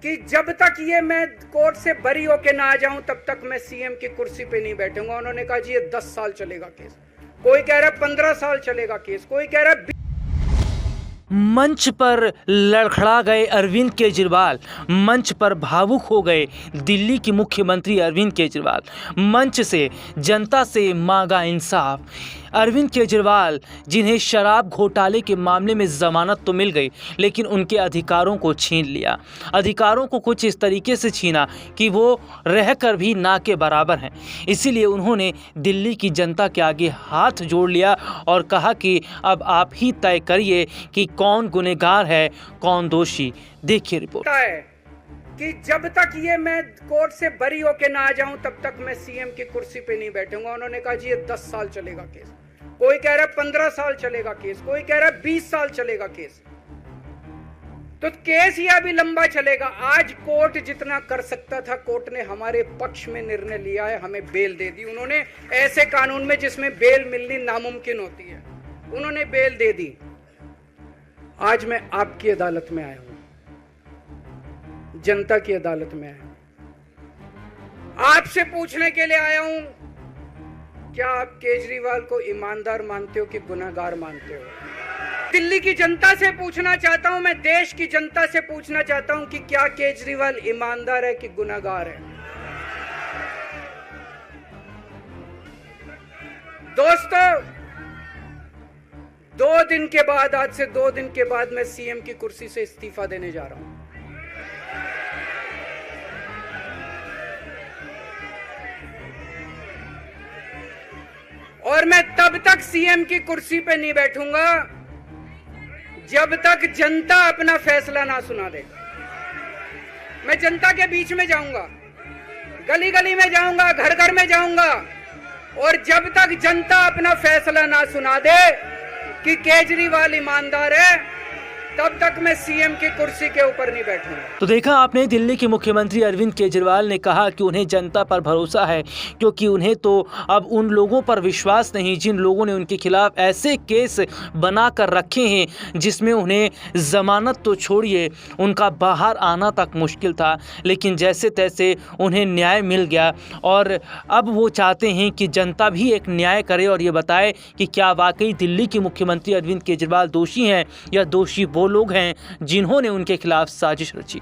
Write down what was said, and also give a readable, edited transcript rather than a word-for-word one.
कि जब तक ये मैं कोर्ट से बरी होके ना आ जाऊं तब तक मैं सीएम की कुर्सी पे नहीं बैठूंगा। उन्होंने कहा जी ये 10 साल चलेगा केस, कोई कह रहा है 15 साल चलेगा केस, कोई कह रहा है। मंच पर लड़खड़ा गए अरविंद केजरीवाल, मंच पर भावुक हो गए दिल्ली के मुख्यमंत्री अरविंद केजरीवाल, मंच से जनता से मांगा इंसाफ। अरविंद केजरीवाल जिन्हें शराब घोटाले के मामले में जमानत तो मिल गई, लेकिन उनके अधिकारों को छीन लिया। अधिकारों को कुछ इस तरीके से छीना कि वो रहकर भी ना के बराबर हैं। इसीलिए उन्होंने दिल्ली की जनता के आगे हाथ जोड़ लिया और कहा कि अब आप ही तय करिए कि कौन गुनहगार है, कौन दोषी। देखिए रिपोर्ट। कि जब तक ये मैं कोर्ट से बरी होके ना आ जाऊं तब तक मैं सीएम की कुर्सी पे नहीं बैठूंगा। उन्होंने कहा जी ये 10 साल चलेगा केस, कोई कह रहा है 15 साल चलेगा केस, कोई कह रहा है 20 साल चलेगा केस। तो केस ये अभी लंबा चलेगा। आज कोर्ट जितना कर सकता था, कोर्ट ने हमारे पक्ष में निर्णय लिया है, हमें बेल दे दी। उन्होंने ऐसे कानून में जिसमें बेल मिलनी नामुमकिन होती है, उन्होंने बेल दे दी। आज मैं आपकी अदालत में आया हूं, जनता की अदालत में आया हूं, आपसे पूछने के लिए आया हूं, क्या आप केजरीवाल को ईमानदार मानते हो कि गुनहगार मानते हो? दिल्ली की जनता से पूछना चाहता हूं, मैं देश की जनता से पूछना चाहता हूं कि क्या केजरीवाल ईमानदार है कि गुनहगार है? दोस्तों, 2 दिन के बाद, आज से 2 दिन के बाद मैं सीएम की कुर्सी से इस्तीफा देने जा रहा हूं। और मैं तब तक सीएम की कुर्सी पे नहीं बैठूंगा जब तक जनता अपना फैसला ना सुना दे। मैं जनता के बीच में जाऊंगा, गली गली में जाऊंगा, घर घर में जाऊंगा, और जब तक जनता अपना फैसला ना सुना दे कि केजरीवाल ईमानदार है, तब तक मैं सीएम की कुर्सी के ऊपर नहीं बैठूंगा। तो देखा आपने, दिल्ली के मुख्यमंत्री अरविंद केजरीवाल ने कहा कि उन्हें जनता पर भरोसा है, क्योंकि उन्हें तो अब उन लोगों पर विश्वास नहीं जिन लोगों ने उनके खिलाफ ऐसे केस बना कर रखे हैं जिसमें उन्हें जमानत तो छोड़िए, उनका बाहर आना तक मुश्किल था, लेकिन जैसे तैसे उन्हें न्याय मिल गया। और अब वो चाहते हैं कि जनता भी एक न्याय करे और ये बताए कि क्या वाकई दिल्ली के मुख्यमंत्री अरविंद केजरीवाल दोषी हैं या दोषी वो लोग हैं जिन्होंने उनके खिलाफ साजिश रची।